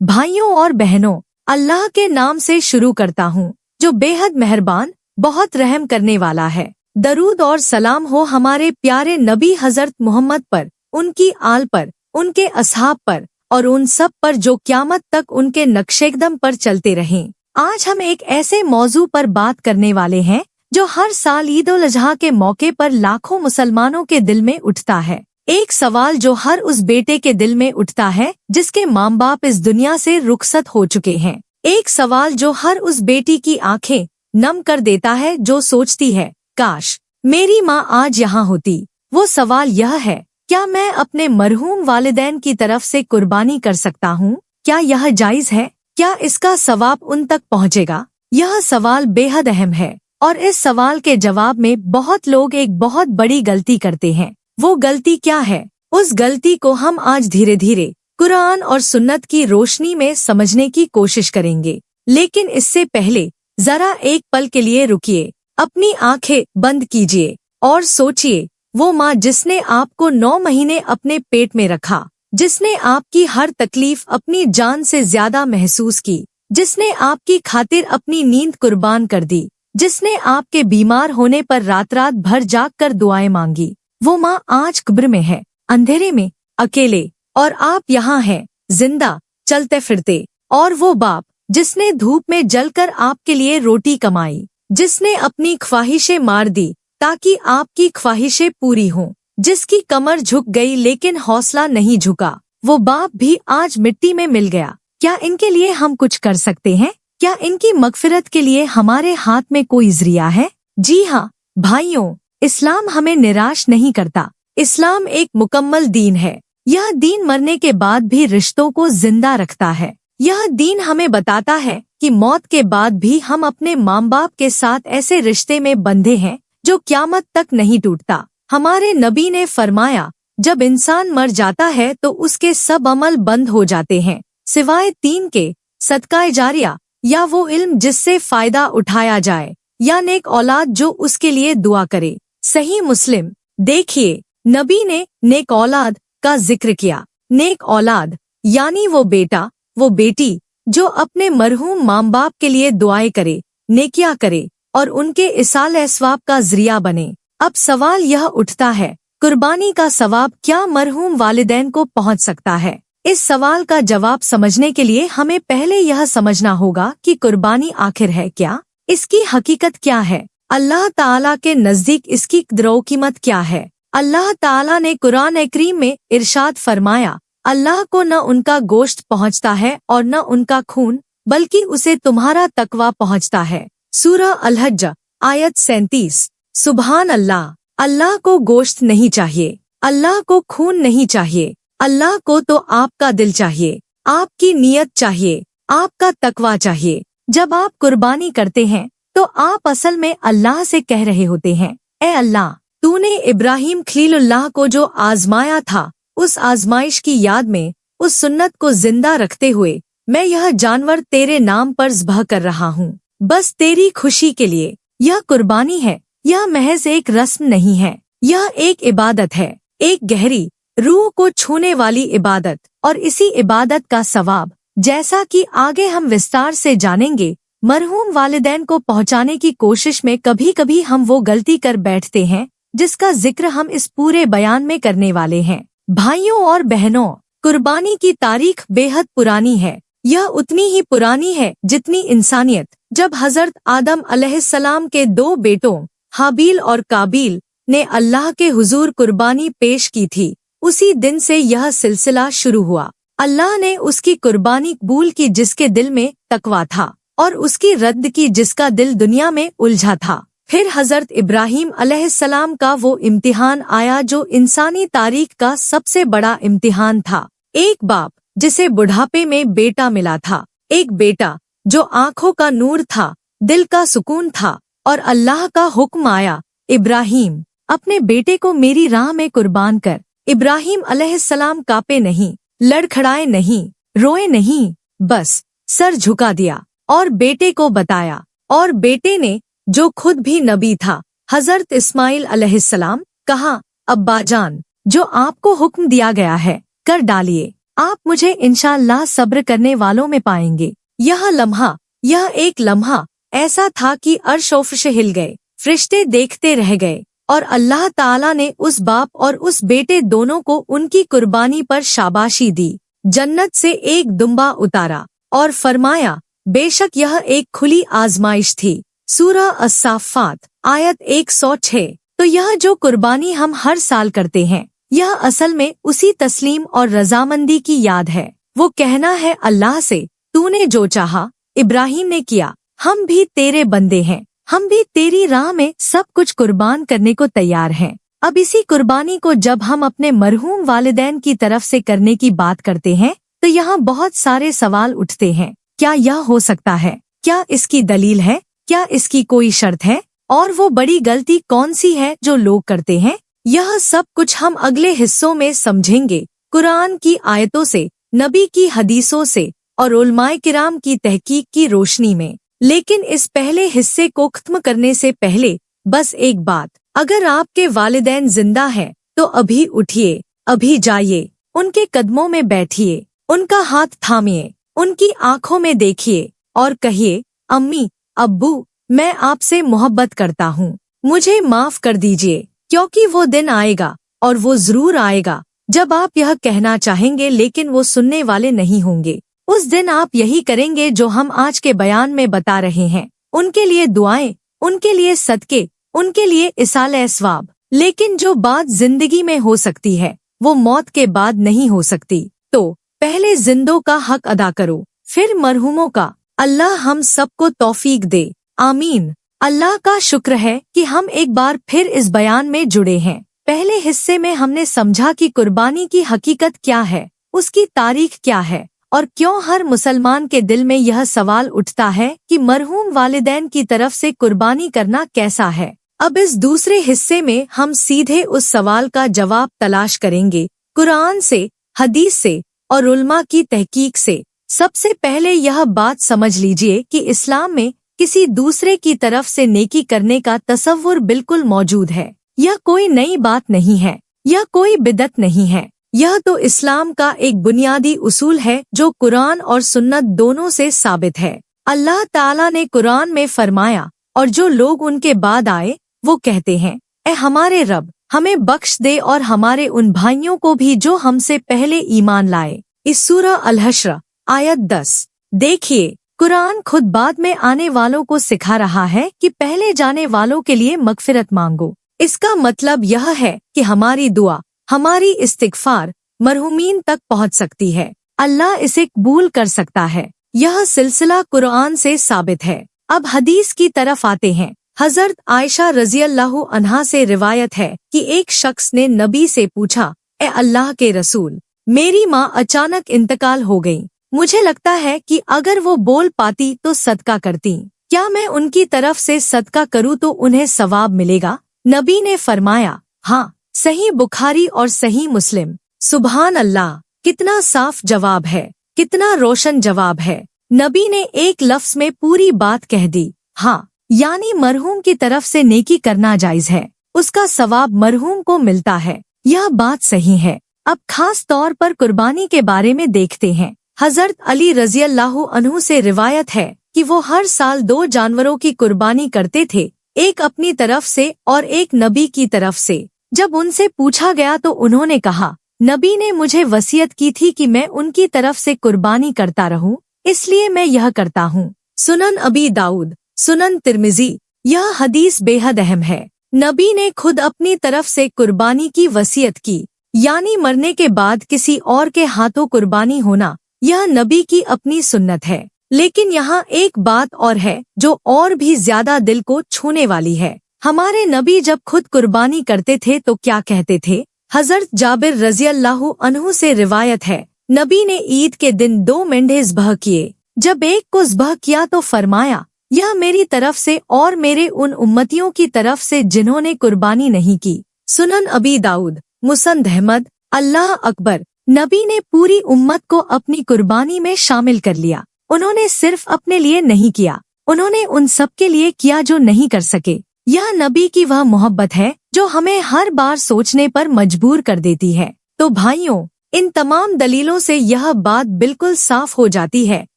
भाइयों और बहनों, अल्लाह के नाम से शुरू करता हूँ जो बेहद मेहरबान, बहुत रहम करने वाला है। दरूद और सलाम हो हमारे प्यारे नबी हजरत मोहम्मद पर, उनकी आल पर, उनके असहाब पर और उन सब पर जो क़यामत तक उनके नक्शेकदम पर चलते रहें। आज हम एक ऐसे मौजू पर बात करने वाले हैं जो हर साल ईद उल अजहा के मौके पर लाखों मुसलमानों के दिल में उठता है। एक सवाल जो हर उस बेटे के दिल में उठता है जिसके माँ बाप इस दुनिया से रुखसत हो चुके हैं। एक सवाल जो हर उस बेटी की आंखें नम कर देता है जो सोचती है, काश मेरी माँ आज यहाँ होती। वो सवाल यह है, क्या मैं अपने मरहूम वालिदैन की तरफ से कुर्बानी कर सकता हूँ? क्या यह जायज है? क्या इसका सवाब उन तक पहुँचेगा? यह सवाल बेहद अहम है और इस सवाल के जवाब में बहुत लोग एक बहुत बड़ी गलती करते हैं। वो गलती क्या है? उस गलती को हम आज धीरे धीरे कुरान और सुन्नत की रोशनी में समझने की कोशिश करेंगे। लेकिन इससे पहले जरा एक पल के लिए रुकिए, अपनी आंखें बंद कीजिए और सोचिए, वो माँ जिसने आपको 9 महीने अपने पेट में रखा, जिसने आपकी हर तकलीफ अपनी जान से ज्यादा महसूस की, जिसने आपकी खातिर अपनी नींद कुर्बान कर दी, जिसने आपके बीमार होने पर रात रात भर जाग कर दुआएं मांगी, वो माँ आज कब्र में है, अंधेरे में, अकेले, और आप यहाँ हैं, जिंदा, चलते फिरते। और वो बाप जिसने धूप में जलकर आपके लिए रोटी कमाई, जिसने अपनी ख्वाहिशें मार दी ताकि आपकी ख्वाहिशें पूरी हों, जिसकी कमर झुक गई लेकिन हौसला नहीं झुका, वो बाप भी आज मिट्टी में मिल गया। क्या इनके लिए हम कुछ कर सकते हैं? क्या इनकी मगफिरत के लिए हमारे हाथ में कोई ज़रिया है? जी हाँ भाइयों, इस्लाम हमें निराश नहीं करता। इस्लाम एक मुकम्मल दीन है। यह दीन मरने के बाद भी रिश्तों को जिंदा रखता है। यह दीन हमें बताता है कि मौत के बाद भी हम अपने माँ बाप के साथ ऐसे रिश्ते में बंधे हैं जो क़यामत तक नहीं टूटता। हमारे नबी ने फरमाया, जब इंसान मर जाता है तो उसके सब अमल बंद हो जाते हैं सिवाय 3 के, सदका जारिया या वो इल्म जिससे फायदा उठाया जाए, या नेक औलाद जो उसके लिए दुआ करे। सही मुस्लिम। देखिए, नबी ने नेक औलाद का जिक्र किया। नेक औलाद यानी वो बेटा, वो बेटी जो अपने मरहूम माँ बाप के लिए दुआएं करे, नेकियां करे और उनके इसाले सवाब का जरिया बने। अब सवाल यह उठता है, कुर्बानी का सवाब क्या मरहूम वालिदैन को पहुंच सकता है? इस सवाल का जवाब समझने के लिए हमें पहले यह समझना होगा कि कुर्बानी आखिर है क्या, इसकी हकीकत क्या है, अल्लाह ताला के नजदीक इसकी कदर कीमत क्या है। अल्लाह ताला ने कुरान करीम में इरशाद फरमाया, अल्लाह को न उनका गोश्त पहुंचता है और न उनका खून, बल्कि उसे तुम्हारा तकवा पहुंचता है। सूरह अल-हज्ज आयत 37। सुभान अल्लाह। अल्लाह को गोश्त नहीं चाहिए, अल्लाह को खून नहीं चाहिए, अल्लाह को तो आपका दिल चाहिए, आपकी नीयत चाहिए, आपका तकवा चाहिए। जब आप कुर्बानी करते हैं तो आप असल में अल्लाह से कह रहे होते हैं, ए अल्लाह, तूने इब्राहिम खलीलुल्लाह को जो आजमाया था, उस आजमाइश की याद में, उस सुन्नत को जिंदा रखते हुए मैं यह जानवर तेरे नाम पर ज़ब्ह कर रहा हूँ, बस तेरी खुशी के लिए। यह कुर्बानी है, यह महज एक रस्म नहीं है, यह एक इबादत है, एक गहरी रूह को छूने वाली इबादत। और इसी इबादत का सवाब, जैसा कि आगे हम विस्तार से जानेंगे, मरहूम वालिदैन को पहुंचाने की कोशिश में कभी कभी हम वो गलती कर बैठते हैं जिसका जिक्र हम इस पूरे बयान में करने वाले हैं। भाइयों और बहनों, कुर्बानी की तारीख बेहद पुरानी है। यह उतनी ही पुरानी है जितनी इंसानियत। जब हजरत आदम अलैहिस्सलाम के 2 बेटों हाबील और काबील ने अल्लाह के हुजूर कुर्बानी पेश की थी, उसी दिन से यह सिलसिला शुरू हुआ। अल्लाह ने उसकी कुर्बानी कबूल की जिसके दिल में तकवा था, और उसकी रद्द की जिसका दिल दुनिया में उलझा था। फिर हजरत इब्राहीम अलैहिस्सलाम का वो इम्तिहान आया जो इंसानी तारीख का सबसे बड़ा इम्तिहान था। एक बाप जिसे बुढ़ापे में बेटा मिला था, एक बेटा जो आंखों का नूर था, दिल का सुकून था, और अल्लाह का हुक्म आया, इब्राहीम, अपने बेटे को मेरी राह में कुर्बान कर। इब्राहीम अलैहिस्सलाम कांपे नहीं, लड़खड़ाए नहीं, रोए नहीं, बस सर झुका दिया और बेटे को बताया। और बेटे ने, जो खुद भी नबी था, हजरत इस्माइल अलैहिस्सलाम, कहा, अब्बा जान, जो आपको हुक्म दिया गया है कर डालिए। आप मुझे इंशाअल्लाह सब्र करने वालों में पाएंगे। यह एक लम्हा ऐसा था कि अर्श और फर्श हिल गए, फरिश्ते देखते रह गए और अल्लाह ताला ने उस बाप और उस बेटे दोनों को उनकी कुर्बानी पर शाबाशी दी, जन्नत से एक दुम्बा उतारा और फरमाया बेशक यह एक खुली आजमाइश थी। सूरह अस-साफ़ात आयत 106। तो यह जो कुर्बानी हम हर साल करते हैं, यह असल में उसी तस्लीम और रजामंदी की याद है। वो कहना है अल्लाह से, तूने जो चाहा इब्राहिम ने किया, हम भी तेरे बंदे हैं, हम भी तेरी राह में सब कुछ कुर्बान करने को तैयार हैं। अब इसी कुर्बानी को जब हम अपने मरहूम वालिदैन की तरफ से करने की बात करते हैं तो यहाँ बहुत सारे सवाल उठते हैं। क्या यह हो सकता है? क्या इसकी दलील है? क्या इसकी कोई शर्त है? और वो बड़ी गलती कौन सी है जो लोग करते हैं? यह सब कुछ हम अगले हिस्सों में समझेंगे, कुरान की आयतों से, नबी की हदीसों से और उलमाए किराम की तहकीक की रोशनी में। लेकिन इस पहले हिस्से को खत्म करने से पहले बस एक बात, अगर आपके वालिदैन जिंदा हैं तो अभी उठिए, अभी जाइए, उनके कदमों में बैठिए, उनका हाथ थामिए, उनकी आंखों में देखिए और कहिए अम्मी अब्बू, मैं आपसे मोहब्बत करता हूँ, मुझे माफ कर दीजिए। क्योंकि वो दिन आएगा और वो जरूर आएगा जब आप यह कहना चाहेंगे लेकिन वो सुनने वाले नहीं होंगे। उस दिन आप यही करेंगे जो हम आज के बयान में बता रहे हैं, उनके लिए दुआएं, उनके लिए सदके, उनके लिए इसाले सवाब। लेकिन जो बात जिंदगी में हो सकती है वो मौत के बाद नहीं हो सकती। तो पहले जिंदों का हक अदा करो, फिर मरहूमों का। अल्लाह हम सबको तौफीक दे, आमीन। अल्लाह का शुक्र है कि हम एक बार फिर इस बयान में जुड़े हैं। पहले हिस्से में हमने समझा कि कुर्बानी की हकीकत क्या है, उसकी तारीख क्या है और क्यों हर मुसलमान के दिल में यह सवाल उठता है कि मरहूम वालिदैन की तरफ से कुर्बानी करना कैसा है। अब इस दूसरे हिस्से में हम सीधे उस सवाल का जवाब तलाश करेंगे, कुरान से, हदीस से और उलमा की तहकीक से। सबसे पहले यह बात समझ लीजिए कि इस्लाम में किसी दूसरे की तरफ से नेकी करने का तसव्वुर बिल्कुल मौजूद है। यह कोई नई बात नहीं है, यह कोई बिदअत नहीं है। यह तो इस्लाम का एक बुनियादी उसूल है जो कुरान और सुन्नत दोनों से साबित है। अल्लाह ताला ने कुरान में फरमाया, और जो लोग उनके बाद आए वो कहते हैं, ए हमारे रब, हमें बख्श दे और हमारे उन भाइयों को भी जो हमसे पहले ईमान लाए। इस सूरह अल-हश्र आयत 10। देखिए, कुरान खुद बाद में आने वालों को सिखा रहा है कि पहले जाने वालों के लिए मगफिरत मांगो। इसका मतलब यह है कि हमारी दुआ, हमारी इस्तिगफार मरहूमीन तक पहुंच सकती है, अल्लाह इसे कबूल कर सकता है। यह सिलसिला कुरान से साबित है। अब हदीस की तरफ आते हैं। हजरत आयशा रज़ियल्लाहु अन्हा से रिवायत है कि एक शख्स ने नबी से पूछा, ए अल्लाह के रसूल, मेरी माँ अचानक इंतकाल हो गई, मुझे लगता है कि अगर वो बोल पाती तो सदका करती, क्या मैं उनकी तरफ से सदका करूँ तो उन्हें सवाब मिलेगा? नबी ने फरमाया, हाँ। सही बुखारी और सही मुस्लिम। सुभान अल्लाह, कितना साफ जवाब है, कितना रोशन जवाब है। नबी ने एक लफ्ज में पूरी बात कह दी, हाँ, यानी मरहूम की तरफ से नेकी करना जायज है, उसका सवाब मरहूम को मिलता है। यह बात सही है। अब खास तौर पर कुर्बानी के बारे में देखते हैं। हजरत अली रज़ियल्लाहु अन्हु से रिवायत है कि वो हर साल 2 जानवरों की कुर्बानी करते थे, एक अपनी तरफ से और एक नबी की तरफ से। जब उनसे पूछा गया तो उन्होंने कहा, नबी ने मुझे वसीयत की थी कि मैं उनकी तरफ से कुर्बानी करता रहूं, इसलिए मैं यह करता हूं। सुनन अबी दाऊद, सुनन तिर्मिजी। यह हदीस बेहद अहम है। नबी ने खुद अपनी तरफ से कुर्बानी की वसीयत की, यानी मरने के बाद किसी और के हाथों कुर्बानी होना, यह नबी की अपनी सुन्नत है। लेकिन यहाँ एक बात और है जो और भी ज्यादा दिल को छूने वाली है। हमारे नबी जब खुद कुर्बानी करते थे तो क्या कहते थे? हजरत जाबिर रज़ियल्लाहु अन्हु से रिवायत है, नबी ने ईद के दिन 2 मेंढे ज़बह किए। जब एक को ज़बह किया तो फरमाया, यह मेरी तरफ से और मेरे उन उम्मतियों की तरफ से जिन्होंने कुर्बानी नहीं की। सुनन अबी दाऊद, मुसनद अहमद। अल्लाह अकबर। नबी ने पूरी उम्मत को अपनी कुर्बानी में शामिल कर लिया। उन्होंने सिर्फ अपने लिए नहीं किया, उन्होंने उन सब के लिए किया जो नहीं कर सके। यह नबी की वह मोहब्बत है जो हमें हर बार सोचने पर मजबूर कर देती है। तो भाइयों, इन तमाम दलीलों से यह बात बिल्कुल साफ हो जाती है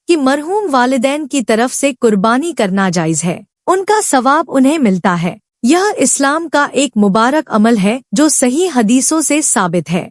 कि मरहूम वालिदैन की तरफ से कुर्बानी करना जायज है, उनका सवाब उन्हें मिलता है। यह इस्लाम का एक मुबारक अमल है जो सही हदीसों से साबित है।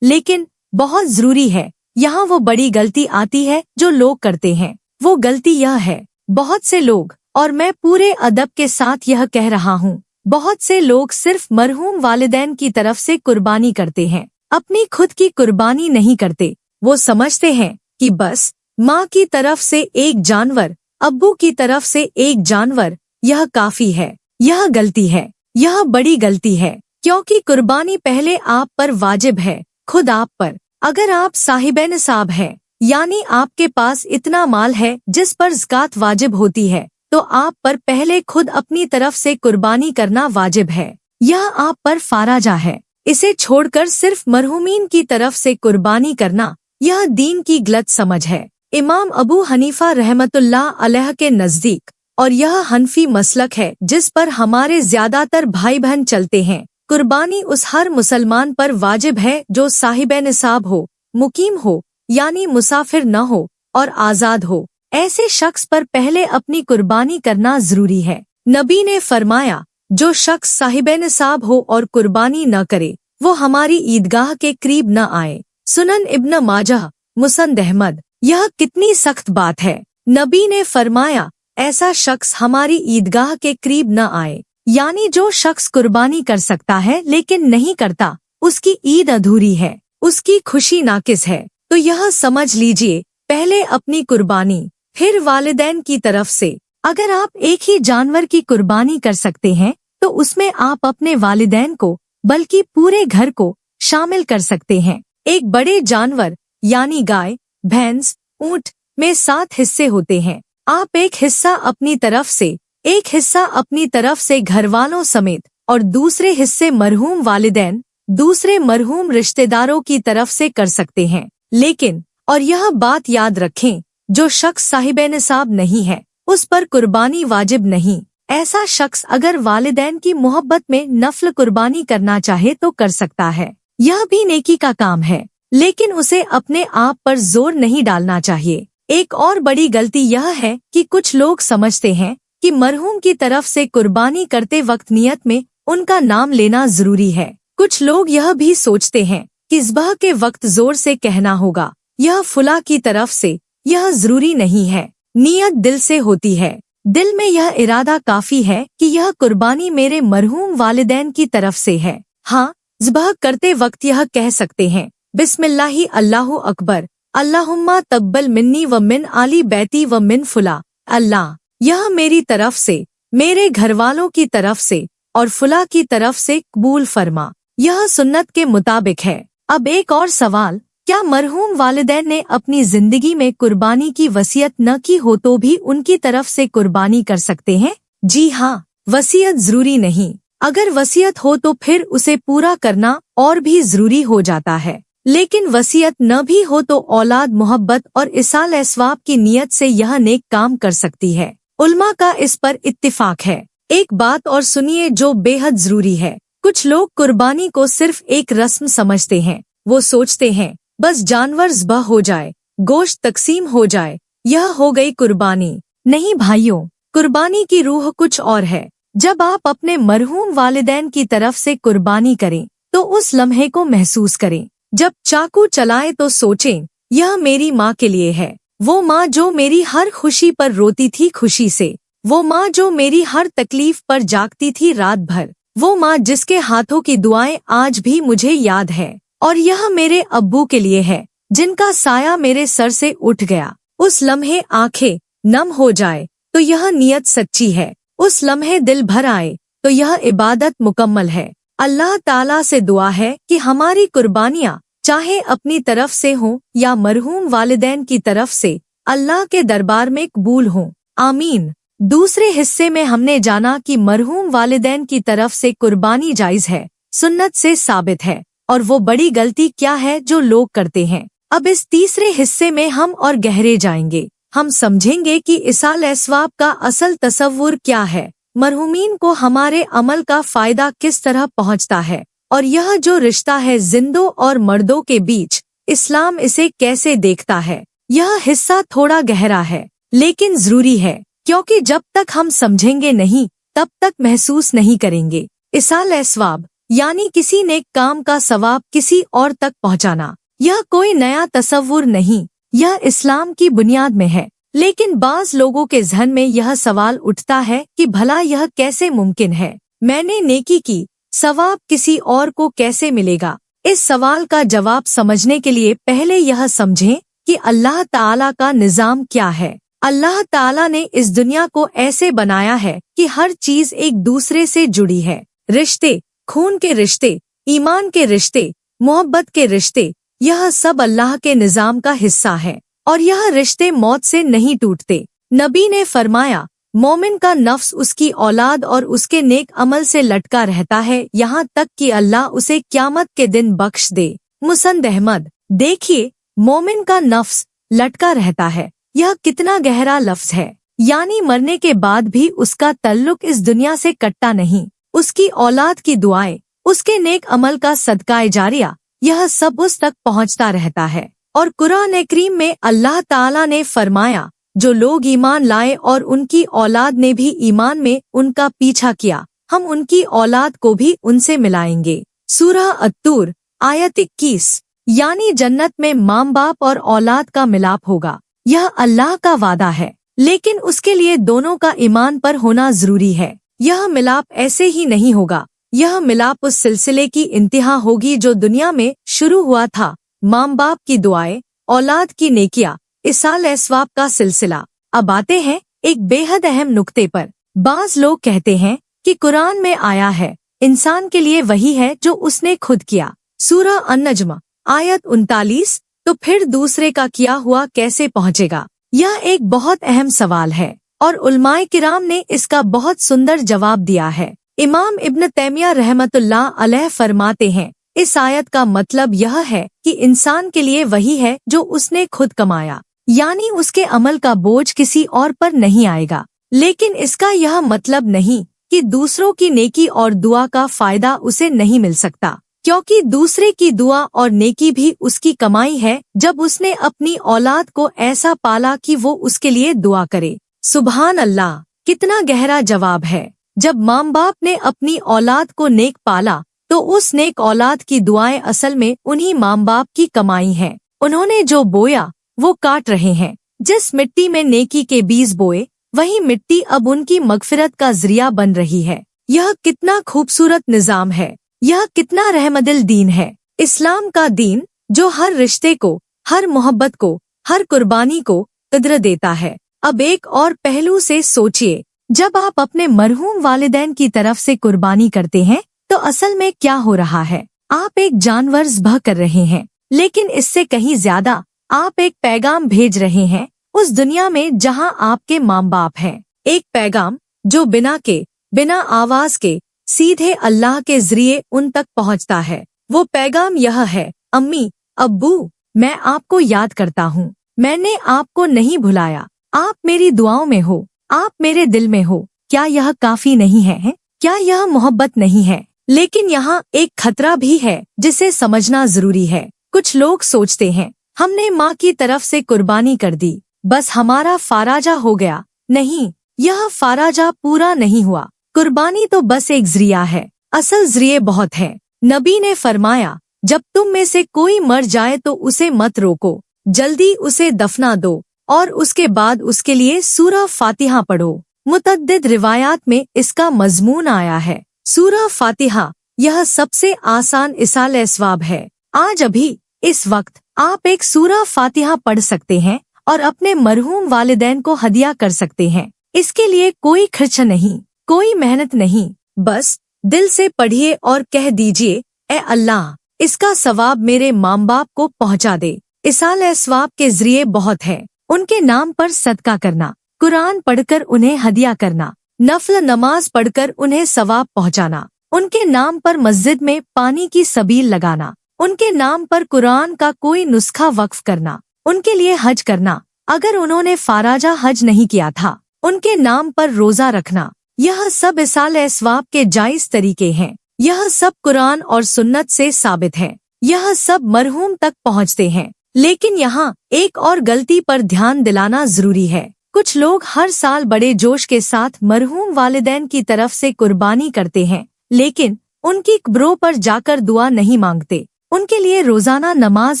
लेकिन बहुत जरूरी है, यहाँ वो बड़ी गलती आती है जो लोग करते हैं। वो गलती यह है, बहुत से लोग, और मैं पूरे अदब के साथ यह कह रहा हूँ, बहुत से लोग सिर्फ मरहूम वालिदैन की तरफ से कुर्बानी करते हैं, अपनी खुद की कुर्बानी नहीं करते। वो समझते हैं कि बस माँ की तरफ से एक जानवर, अब्बू की तरफ से एक जानवर, यह काफी है। यह गलती है, यह बड़ी गलती है, क्योंकि कुर्बानी पहले आप पर वाजिब है, खुद आप पर। अगर आप साहिबे निसाब हैं, यानी आपके पास इतना माल है जिस पर ज़कात वाजिब होती है, तो आप पर पहले खुद अपनी तरफ से कुर्बानी करना वाजिब है। यह आप पर फाराजा है। इसे छोड़कर सिर्फ मरहूमीन की तरफ से कुर्बानी करना, यह दीन की गलत समझ है। इमाम अबू हनीफा रहमतुल्लाह अलैह के नजदीक, और यह हनफी मसलक है जिस पर हमारे ज्यादातर भाई बहन चलते हैं, कुर्बानी उस हर मुसलमान पर वाजिब है जो साहिबे निसाब हो, मुकीम हो यानी मुसाफिर न हो और आजाद हो। ऐसे शख्स पर पहले अपनी कुर्बानी करना जरूरी है। नबी ने फरमाया, जो शख्स साहिबे निसाब हो और कुर्बानी न करे, वो हमारी ईदगाह के करीब न आए। सुनन इब्न माजाह, मुसनद अहमद। यह कितनी सख्त बात है। नबी ने फरमाया, ऐसा शख्स हमारी ईदगाह के करीब न आए, यानी जो शख्स कुर्बानी कर सकता है लेकिन नहीं करता, उसकी ईद अधूरी है, उसकी खुशी नाकिस है। तो यह समझ लीजिए, पहले अपनी कुर्बानी, फिर वालिदैन की तरफ से। अगर आप एक ही जानवर की कुर्बानी कर सकते हैं तो उसमें आप अपने वालिदैन को, बल्कि पूरे घर को शामिल कर सकते हैं। एक बड़े जानवर यानी गाय, भैंस, ऊंट में 7 हिस्से होते हैं। आप एक हिस्सा अपनी तरफ से, एक हिस्सा अपनी तरफ से घरवालों समेत, और दूसरे हिस्से मरहूम वालिदैन, दूसरे मरहूम रिश्तेदारों की तरफ से कर सकते हैं। लेकिन, और यह बात याद रखें, जो शख्स साहिबे निसाब नहीं है, उस पर कुर्बानी वाजिब नहीं। ऐसा शख्स अगर वालिदैन की मोहब्बत में नफल कुर्बानी करना चाहे तो कर सकता है, यह भी नेकी का काम है, लेकिन उसे अपने आप पर जोर नहीं डालना चाहिए। एक और बड़ी गलती यह है कि कुछ लोग समझते हैं कि मरहूम की तरफ से कुर्बानी करते वक्त नियत में उनका नाम लेना जरूरी है। कुछ लोग यह भी सोचते हैं कि ज़बाह के वक्त जोर से कहना होगा, यह फुला की तरफ से। यह जरूरी नहीं है, नियत दिल से होती है। दिल में यह इरादा काफी है कि यह कुर्बानी मेरे मरहूम वालिदैन की तरफ से है। हाँ, ज़बाह करते वक्त यह कह सकते हैं, बिस्मिल्लाही अल्लाहु अकबर, अल्लाहुम्मा तक़ब्बल मिन्नी व मिन आली बैती व मिन फुला। अल्लाह, यह मेरी तरफ से, मेरे घरवालों की तरफ से और फुला की तरफ से कबूल फरमा। यह सुन्नत के मुताबिक है। अब एक और सवाल, क्या मरहूम वालिदैन ने अपनी जिंदगी में कुर्बानी की वसीयत न की हो तो भी उनकी तरफ से कुर्बानी कर सकते हैं? जी हाँ, वसीयत जरूरी नहीं। अगर वसीयत हो तो फिर उसे पूरा करना और भी जरूरी हो जाता है। लेकिन वसीयत न भी हो तो औलाद मोहब्बत और इसाल अस्वाब की नीयत से यह नेक काम कर सकती है। उल्मा का इस पर इत्तिफाक है। एक बात और सुनिए जो बेहद जरूरी है। कुछ लोग कुर्बानी को सिर्फ एक रस्म समझते हैं। वो सोचते हैं बस जानवर ज़बाह हो जाए, गोश्त तकसीम हो जाए, यह हो गई कुर्बानी। नहीं भाइयों, कुर्बानी की रूह कुछ और है। जब आप अपने मरहूम वालिदैन की तरफ से कुर्बानी करें तो उस लम्हे को महसूस करें। जब चाकू चलाएं तो सोचें, यह मेरी माँ के लिए है। वो माँ जो मेरी हर खुशी पर रोती थी खुशी से, वो माँ जो मेरी हर तकलीफ पर जागती थी रात भर, वो माँ जिसके हाथों की दुआएं आज भी मुझे याद है। और यह मेरे अब्बू के लिए है जिनका साया मेरे सर से उठ गया। उस लम्हे आंखें नम हो जाए तो यह नियत सच्ची है। उस लम्हे दिल भर आए तो यह इबादत मुकम्मल है। अल्लाह ताला से दुआ है कि हमारी कुर्बानियाँ चाहे अपनी तरफ से हों या मरहूम वालिदैन की तरफ से, अल्लाह के दरबार में कबूल हों। आमीन। दूसरे हिस्से में हमने जाना कि मरहूम वालिदैन की तरफ से कुर्बानी जायज है, सुन्नत से साबित है, और वो बड़ी गलती क्या है जो लोग करते हैं। अब इस तीसरे हिस्से में हम और गहरे जाएंगे। हम समझेंगे कि इसाल अस्वाब का असल तसव्वुर क्या है, मरहूमीन को हमारे अमल का फायदा किस तरह पहुंचता है, और यह जो रिश्ता है जिंदों और मर्दों के बीच, इस्लाम इसे कैसे देखता है? यह हिस्सा थोड़ा गहरा है लेकिन जरूरी है, क्योंकि जब तक हम समझेंगे नहीं तब तक महसूस नहीं करेंगे। इसाल सवाब यानी किसी नेक काम का सवाब किसी और तक पहुंचाना। यह कोई नया तसव्वुर नहीं, यह इस्लाम की बुनियाद में है। लेकिन बाज लोगों के ज़हन में यह सवाल उठता है कि भला यह कैसे मुमकिन है? मैंने नेकी की, सवाब किसी और को कैसे मिलेगा? इस सवाल का जवाब समझने के लिए पहले यह समझें कि अल्लाह ताला का निज़ाम क्या है। अल्लाह ताला ने इस दुनिया को ऐसे बनाया है कि हर चीज एक दूसरे से जुड़ी है। रिश्ते, खून के रिश्ते, ईमान के रिश्ते, मोहब्बत के रिश्ते, यह सब अल्लाह के निज़ाम का हिस्सा है और यह रिश्ते मौत से नहीं टूटते। नबी ने फरमाया, मोमिन का नफ्स उसकी औलाद और उसके नेक अमल से लटका रहता है यहाँ तक कि अल्लाह उसे क़यामत के दिन बख्श दे। मुसंद अहमद। देखिए, मोमिन का नफ्स लटका रहता है, यह कितना गहरा लफ्ज है। यानी मरने के बाद भी उसका तल्लुक इस दुनिया से कटता नहीं। उसकी औलाद की दुआएं, उसके नेक अमल का सदका जारिया, यह सब उस तक पहुंचता रहता है। और कुरान करीम में अल्लाह ताला ने फरमाया, जो लोग ईमान लाए और उनकी औलाद ने भी ईमान में उनका पीछा किया, हम उनकी औलाद को भी उनसे मिलाएंगे। सूरह अत्तूर आयत 21। यानी जन्नत में माँ बाप और औलाद का मिलाप होगा। यह अल्लाह का वादा है, लेकिन उसके लिए दोनों का ईमान पर होना जरूरी है। यह मिलाप ऐसे ही नहीं होगा, यह मिलाप उस सिलसिले की इंतहा होगी जो दुनिया में शुरू हुआ था। माँ बाप की दुआएं, औलाद की नेकिया, इसाल सवाब का सिलसिला। अब आते हैं एक बेहद अहम नुक्ते पर। बाज लोग कहते हैं कि कुरान में आया है, इंसान के लिए वही है जो उसने खुद किया। सूरह अन-नज्म आयत 39। तो फिर दूसरे का किया हुआ कैसे पहुँचेगा? यह एक बहुत अहम सवाल है और उलमाए किराम ने इसका बहुत सुंदर जवाब दिया है। इमाम इब्न तैमिया रहमतुल्लाह अलैह फरमाते हैं, इस आयत का मतलब यह है कि इंसान के लिए वही है जो उसने खुद कमाया, यानी उसके अमल का बोझ किसी और पर नहीं आएगा। लेकिन इसका यह मतलब नहीं कि दूसरों की नेकी और दुआ का फायदा उसे नहीं मिल सकता, क्योंकि दूसरे की दुआ और नेकी भी उसकी कमाई है जब उसने अपनी औलाद को ऐसा पाला कि वो उसके लिए दुआ करे। सुभान अल्लाह, कितना गहरा जवाब है। जब माँ बाप ने अपनी औलाद को नेक पाला तो उस नेक औलाद की दुआएं असल में उन्हीं माँ बाप की कमाई हैं। उन्होंने जो बोया वो काट रहे हैं। जिस मिट्टी में नेकी के बीज बोए वही मिट्टी अब उनकी मगफिरत का जरिया बन रही है। यह कितना खूबसूरत निजाम है, यह कितना रहमदिल दीन है। इस्लाम का दीन जो हर रिश्ते को, हर मोहब्बत को, हर कुर्बानी को कद्र देता है। अब एक और पहलू से सोचिए, जब आप अपने मरहूम वालिदैन की तरफ से कुर्बानी करते हैं तो असल में क्या हो रहा है? आप एक जानवर ज़ब्ह कर रहे हैं, लेकिन इससे कहीं ज्यादा आप एक पैगाम भेज रहे हैं उस दुनिया में जहां आपके माँ बाप हैं। एक पैगाम जो बिना आवाज के सीधे अल्लाह के जरिए उन तक पहुंचता है। वो पैगाम यह है, अम्मी, अब्बू, मैं आपको याद करता हूँ, मैंने आपको नहीं भुलाया, आप मेरी दुआओं में हो, आप मेरे दिल में हो। क्या यह काफी नहीं है? क्या यह मोहब्बत नहीं है? लेकिन यहाँ एक खतरा भी है जिसे समझना जरूरी है। कुछ लोग सोचते हैं, हमने माँ की तरफ से कुर्बानी कर दी, बस हमारा फाराजा हो गया। नहीं, यह फाराजा पूरा नहीं हुआ। कुर्बानी तो बस एक जरिया है, असल जरिए बहुत है। नबी ने फरमाया, जब तुम में से कोई मर जाए तो उसे मत रोको, जल्दी उसे दफना दो और उसके बाद उसके लिए सूरह फातिहा पढ़ो। मुतअद्दिद रिवायात में इसका मजमून आया है। सूरह फातिहा यह सबसे आसान इसाल सवाब है। आज अभी इस वक्त आप एक सूरह फातिहा पढ़ सकते हैं और अपने मरहूम वालिदैन को हदिया कर सकते हैं। इसके लिए कोई खर्च नहीं, कोई मेहनत नहीं, बस दिल से पढ़िए और कह दीजिए, ए अल्लाह, इसका सवाब मेरे माँ बाप को पहुँचा दे। इसाल सवाब के जरिए बहुत है। उनके नाम पर सदका करना, कुरान पढ़कर उन्हें हदिया करना, नफल नमाज पढ़कर उन्हें सवाब पहुँचाना, उनके नाम पर मस्जिद में पानी की सबील लगाना, उनके नाम पर कुरान का कोई नुस्खा वक्फ करना, उनके लिए हज करना, अगर उन्होंने फाराजा हज नहीं किया था, उनके नाम पर रोजा रखना, यह सब इसाल सवाब के जायज तरीके हैं। यह सब कुरान और सुन्नत से साबित है। यह सब मरहूम तक पहुँचते हैं। लेकिन यहाँ एक और गलती पर ध्यान दिलाना जरूरी है। कुछ लोग हर साल बड़े जोश के साथ मरहूम वालिदैन की तरफ से कुर्बानी करते हैं, लेकिन उनकी कब्रों पर जाकर दुआ नहीं मांगते, उनके लिए रोजाना नमाज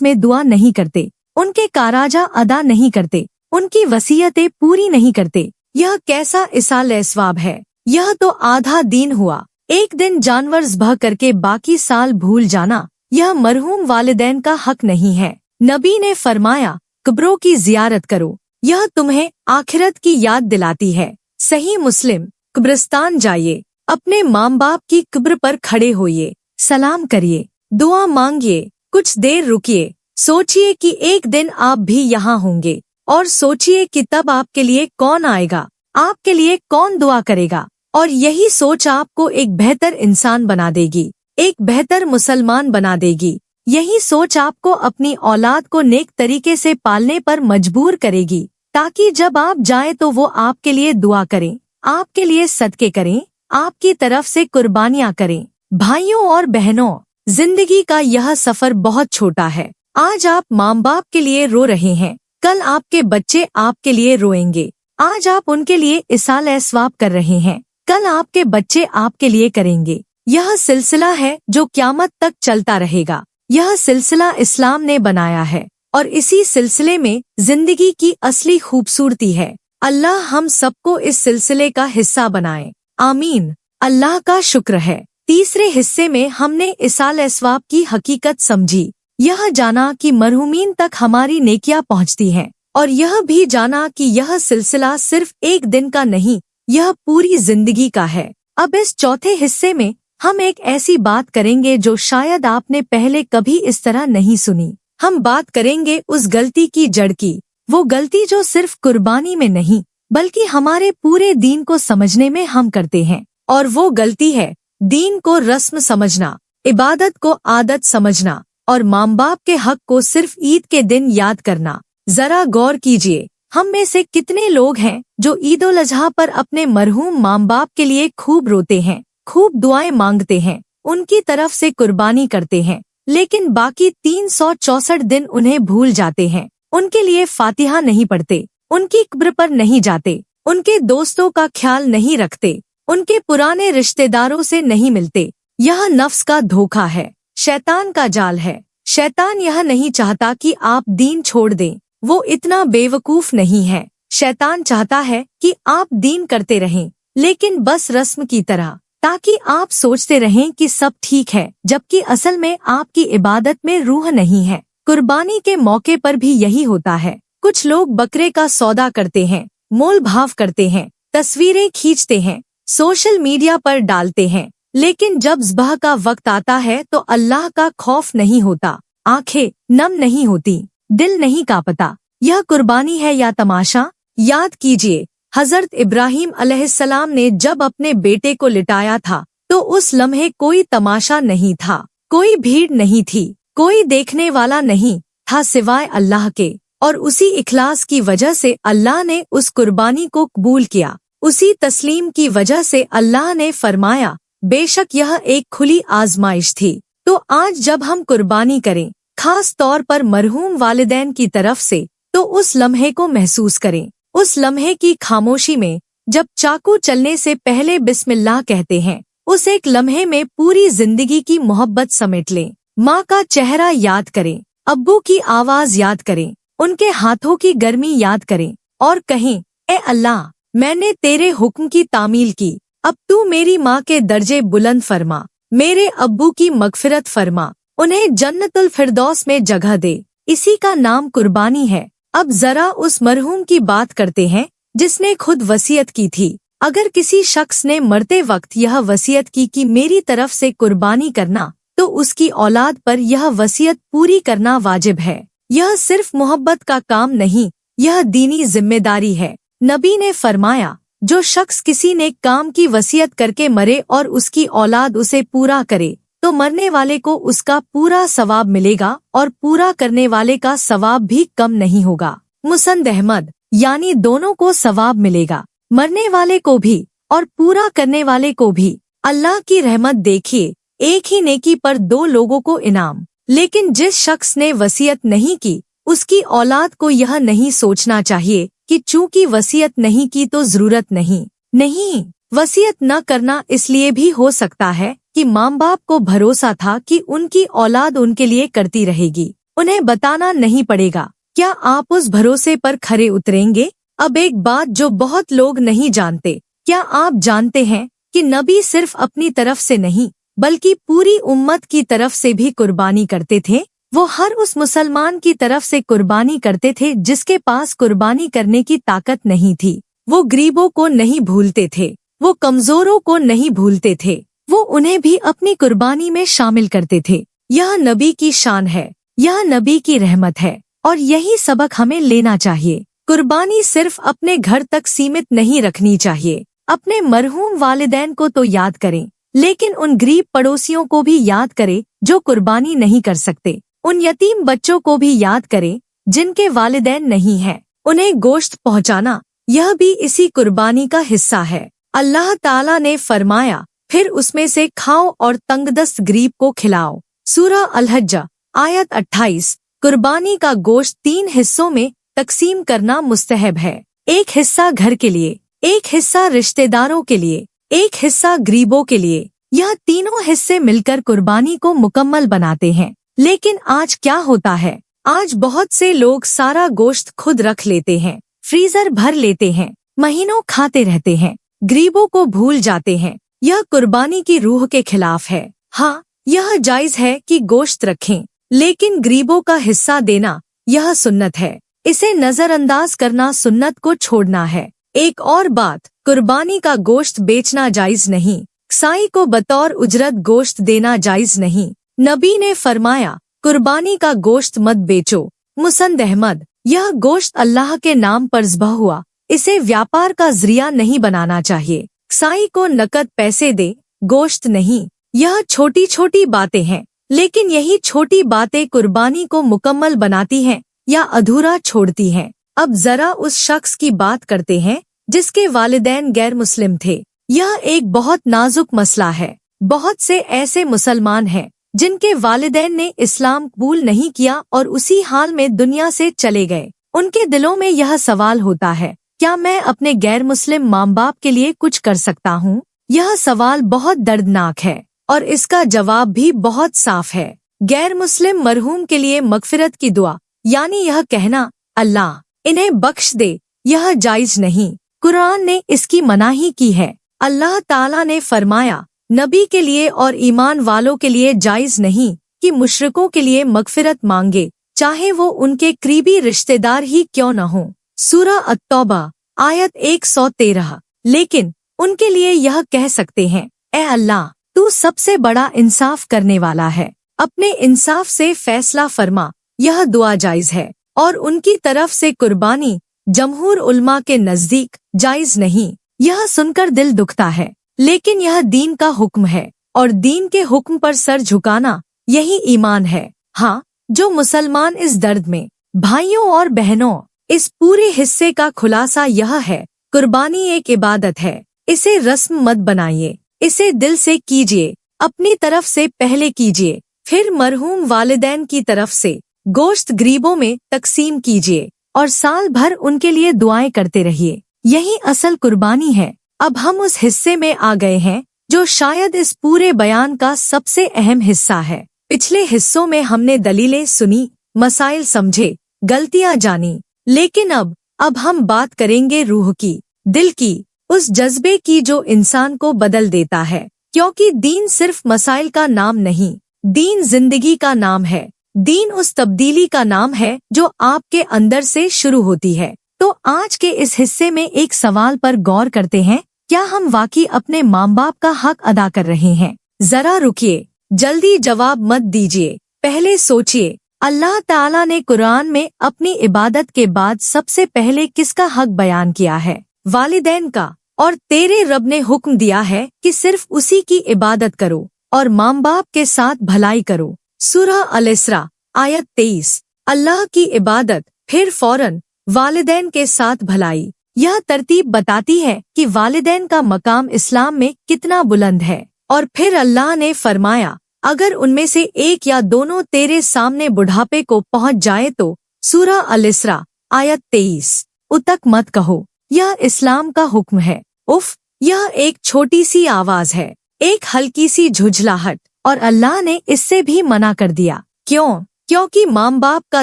में दुआ नहीं करते, उनके काराजा अदा नहीं करते, उनकी वसीयतें पूरी नहीं करते। यह कैसा इसाल सवाब है? यह तो आधा दीन हुआ। एक दिन जानवर ज़ब्ह करके बाकी साल भूल जाना, यह मरहूम वालिदैन का हक नहीं है। नबी ने फरमाया, कब्रों की जियारत करो, यह तुम्हें आखिरत की याद दिलाती है। सही मुस्लिम। कब्रिस्तान जाइए, अपने माँ बाप की कब्र पर खड़े होइए, सलाम करिए, दुआ मांगिए, कुछ देर रुकिए, सोचिए कि एक दिन आप भी यहाँ होंगे, और सोचिए कि तब आपके लिए कौन आएगा, आपके लिए कौन दुआ करेगा। और यही सोच आपको एक बेहतर इंसान बना देगी, एक बेहतर मुसलमान बना देगी। यही सोच आपको अपनी औलाद को नेक तरीके से पालने पर मजबूर करेगी, ताकि जब आप जाएं तो वो आपके लिए दुआ करें, आपके लिए सदके करें, आपकी तरफ से कुर्बानियां करें। भाइयों और बहनों, जिंदगी का यह सफर बहुत छोटा है। आज आप माँ बाप के लिए रो रहे हैं, कल आपके बच्चे आपके लिए रोएंगे। आज आप उनके लिए इसाल सवाब कर रहे हैं, कल आपके बच्चे आपके लिए करेंगे। यह सिलसिला है जो क़यामत तक चलता रहेगा। यह सिलसिला इस्लाम ने बनाया है, और इसी सिलसिले में जिंदगी की असली खूबसूरती है। अल्लाह हम सबको इस सिलसिले का हिस्सा बनाए, आमीन। अल्लाह का शुक्र है। तीसरे हिस्से में हमने इसाल सवाब की हकीकत समझी, यह जाना कि मरहूमीन तक हमारी नेकियां पहुंचती हैं, और यह भी जाना कि यह सिलसिला सिर्फ एक दिन का नहीं, यह पूरी जिंदगी का है। अब इस चौथे हिस्से में हम एक ऐसी बात करेंगे जो शायद आपने पहले कभी इस तरह नहीं सुनी। हम बात करेंगे उस गलती की जड़ की, वो गलती जो सिर्फ कुर्बानी में नहीं बल्कि हमारे पूरे दीन को समझने में हम करते हैं। और वो गलती है दीन को रस्म समझना, इबादत को आदत समझना, और माँ बाप के हक को सिर्फ ईद के दिन याद करना। जरा गौर कीजिए, हम में से कितने लोग हैं जो ईद उल अजहा पर अपने मरहूम माँ बाप के लिए खूब रोते हैं, खूब दुआएं मांगते हैं, उनकी तरफ से कुर्बानी करते हैं, लेकिन बाकी 364 दिन उन्हें भूल जाते हैं, उनके लिए फातिहा नहीं पढ़ते, उनकी कब्र पर नहीं जाते, उनके दोस्तों का ख्याल नहीं रखते, उनके पुराने रिश्तेदारों से नहीं मिलते। यह नफ्स का धोखा है, शैतान का जाल है। शैतान यह नहीं चाहता कि आप दीन छोड़ दें, वो इतना बेवकूफ नहीं है। शैतान चाहता है कि आप दीन करते रहें, लेकिन बस रस्म की तरह, ताकि आप सोचते रहें कि सब ठीक है, जबकि असल में आपकी इबादत में रूह नहीं है। कुर्बानी के मौके पर भी यही होता है। कुछ लोग बकरे का सौदा करते हैं, मोल भाव करते हैं, तस्वीरें खींचते हैं, सोशल मीडिया पर डालते हैं, लेकिन जब ज़ब्ह का वक्त आता है तो अल्लाह का खौफ नहीं होता, आंखें नम नहीं होती, दिल नहीं कांपता। यह कुर्बानी है या तमाशा? याद कीजिए, हजरत इब्राहीम अलैहिस्सलाम ने जब अपने बेटे को लिटाया था तो उस लम्हे कोई तमाशा नहीं था, कोई भीड़ नहीं थी, कोई देखने वाला नहीं था सिवाय अल्लाह के। और उसी इखलास की वजह से अल्लाह ने उस कुर्बानी को कबूल किया। उसी तस्लीम की वजह से अल्लाह ने फरमाया, बेशक यह एक खुली आजमाइश थी। तो आज जब हम कुर्बानी करें, खास तौर पर मरहूम वालिदैन की तरफ से, तो उस लम्हे को महसूस करें। उस लम्हे की खामोशी में जब चाकू चलने से पहले बिस्मिल्लाह कहते हैं, उस एक लम्हे में पूरी जिंदगी की मोहब्बत समेट लें। माँ का चेहरा याद करें, अब्बू की आवाज याद करें, उनके हाथों की गर्मी याद करें और कहें, ए अल्लाह, मैंने तेरे हुक्म की तामील की, अब तू मेरी माँ के दर्जे बुलंद फरमा, मेरे अब्बू की मगफिरत फरमा, उन्हें जन्नतुल फिरदौस में जगह दे। इसी का नाम कुर्बानी है। अब जरा उस मरहूम की बात करते हैं जिसने खुद वसीयत की थी। अगर किसी शख्स ने मरते वक्त यह वसीयत की कि मेरी तरफ से कुर्बानी करना, तो उसकी औलाद पर यह वसीयत पूरी करना वाजिब है। यह सिर्फ मोहब्बत का काम नहीं, यह दीनी जिम्मेदारी है। नबी ने फरमाया, जो शख्स किसी नेक काम की वसीयत करके मरे और उसकी औलाद उसे पूरा करे, तो मरने वाले को उसका पूरा सवाब मिलेगा और पूरा करने वाले का सवाब भी कम नहीं होगा। मुसंद अहमद, यानी दोनों को सवाब मिलेगा, मरने वाले को भी और पूरा करने वाले को भी। अल्लाह की रहमत देखिए, एक ही नेकी पर 2 लोगों को इनाम। लेकिन जिस शख्स ने वसीयत नहीं की उसकी औलाद को यह नहीं सोचना चाहिए कि चूंकि वसीयत नहीं की तो जरूरत नहीं। वसीयत न करना इसलिए भी हो सकता है कि माँ बाप को भरोसा था कि उनकी औलाद उनके लिए करती रहेगी, उन्हें बताना नहीं पड़ेगा। क्या आप उस भरोसे पर खरे उतरेंगे? अब एक बात जो बहुत लोग नहीं जानते, क्या आप जानते हैं कि नबी सिर्फ अपनी तरफ से नहीं बल्कि पूरी उम्मत की तरफ से भी कुर्बानी करते थे। वो हर उस मुसलमान की तरफ से कुर्बानी करते थे जिसके पास कुर्बानी करने की ताकत नहीं थी। वो गरीबों को नहीं भूलते थे, वो कमजोरों को नहीं भूलते थे, वो उन्हें भी अपनी कुर्बानी में शामिल करते थे। यह नबी की शान है, यह नबी की रहमत है और यही सबक हमें लेना चाहिए। कुर्बानी सिर्फ अपने घर तक सीमित नहीं रखनी चाहिए। अपने मरहूम वालिदैन को तो याद करें, लेकिन उन गरीब पड़ोसियों को भी याद करें जो कुर्बानी नहीं कर सकते। उन यतीम बच्चों को भी याद करें जिनके वालिदैन नहीं हैं। उन्हें गोश्त पहुंचाना यह भी इसी कुर्बानी का हिस्सा है। अल्लाह ताला ने फरमाया, फिर उसमें से खाओ और तंगदस्त गरीब को खिलाओ। सूरह अल-हज्ज आयत 28। कुर्बानी का गोश्त 3 हिस्सों में तकसीम करना मुस्तहब है। एक हिस्सा घर के लिए, एक हिस्सा रिश्तेदारों के लिए, एक हिस्सा गरीबों के लिए। यह तीनों हिस्से मिलकर कुर्बानी को मुकम्मल बनाते हैं। लेकिन आज क्या होता है? आज बहुत से लोग सारा गोश्त खुद रख लेते हैं, फ्रीजर भर लेते हैं, महीनों खाते रहते हैं, गरीबों को भूल जाते हैं। यह कुर्बानी की रूह के खिलाफ है। हाँ, यह जायज है कि गोश्त रखें, लेकिन गरीबों का हिस्सा देना यह सुन्नत है। इसे नजरअंदाज करना सुन्नत को छोड़ना है। एक और बात, कुर्बानी का गोश्त बेचना जायज नहीं। कसाई को बतौर उजरत गोश्त देना जायज नहीं। नबी ने फरमाया, कुर्बानी का गोश्त मत बेचो। मुसंद अहमद, यह गोश्त अल्लाह के नाम पर ज़िबह हुआ, इसे व्यापार का जरिया नहीं बनाना चाहिए। कसाई को नकद पैसे दे, गोश्त नहीं। यह छोटी छोटी बातें हैं, लेकिन यही छोटी बातें कुर्बानी को मुकम्मल बनाती हैं या अधूरा छोड़ती हैं। अब जरा उस शख्स की बात करते हैं जिसके वालिदैन गैर मुस्लिम थे। यह एक बहुत नाजुक मसला है। बहुत से ऐसे मुसलमान हैं जिनके वालिदैन ने इस्लाम कबूल नहीं किया और उसी हाल में दुनिया से चले गए। उनके दिलों में यह सवाल होता है, क्या मैं अपने गैर मुस्लिम माँ बाप के लिए कुछ कर सकता हूँ? यह सवाल बहुत दर्दनाक है और इसका जवाब भी बहुत साफ है। गैर मुस्लिम मरहूम के लिए मगफिरत की दुआ, यानी यह कहना, अल्लाह इन्हें बख्श दे, यह जायज नहीं। कुरान ने इसकी मनाही की है। अल्लाह ताला ने फरमाया, नबी के लिए और ईमान वालों के लिए जायज नहीं कि मुशरिकों के लिए मगफिरत मांगे, चाहे वो उनके करीबी रिश्तेदार ही क्यों न हो। सूरह अत-तौबा आयत 113। लेकिन उनके लिए यह कह सकते हैं, ए अल्लाह, तू सबसे बड़ा इंसाफ करने वाला है, अपने इंसाफ से फैसला फरमा। यह दुआ जायज है और उनकी तरफ से कुर्बानी जमहूर उल्मा के नजदीक जायज नहीं। यह सुनकर दिल दुखता है, लेकिन यह दीन का हुक्म है और दीन के हुक्म पर सर झुकाना यही ईमान है। हाँ, जो मुसलमान इस दर्द में, भाइयों और बहनों, इस पूरे हिस्से का खुलासा यह है, कुर्बानी एक इबादत है। इसे रस्म मत बनाइए, इसे दिल से कीजिए। अपनी तरफ से पहले कीजिए, फिर मरहूम वालिदैन की तरफ से गोश्त गरीबों में तकसीम कीजिए और साल भर उनके लिए दुआएं करते रहिए। यही असल कुर्बानी है। अब हम उस हिस्से में आ गए हैं जो शायद इस पूरे बयान का सबसे अहम हिस्सा है। पिछले हिस्सों में हमने दलीलें सुनी, मसाइल समझे, गलतियां जानी, लेकिन अब हम बात करेंगे रूह की, दिल की, उस जज्बे की जो इंसान को बदल देता है। क्योंकि दीन सिर्फ मसाइल का नाम नहीं, दीन जिंदगी का नाम है। दीन उस तब्दीली का नाम है जो आपके अंदर से शुरू होती है। तो आज के इस हिस्से में एक सवाल पर गौर करते हैं, क्या हम वाकई अपने माँ बाप का हक अदा कर रहे हैं? जरा रुकिए, जल्दी जवाब मत दीजिए, पहले सोचिए। अल्लाह ताला ने कुरान में अपनी इबादत के बाद सबसे पहले किसका हक बयान किया है? वालिदैन का। और तेरे रब ने हुक्म दिया है कि सिर्फ उसी की इबादत करो और माँ बाप के साथ भलाई करो। सूरह अल-इसरा आयत 23। अल्लाह की इबादत, फिर फौरन वालिदैन के साथ भलाई। यह तरतीब बताती है कि वालिदैन का मकाम इस्लाम में कितना बुलंद है। और फिर अल्लाह ने फरमाया, अगर उनमें से एक या दोनों तेरे सामने बुढ़ापे को पहुंच जाए तो सूरा अल-इसरा आयत 23 तक मत कहो। यह इस्लाम का हुक्म है। उफ, यह एक छोटी सी आवाज है, एक हल्की सी झुंझलाहट, और अल्लाह ने इससे भी मना कर दिया। क्यों? क्योंकि माँ बाप का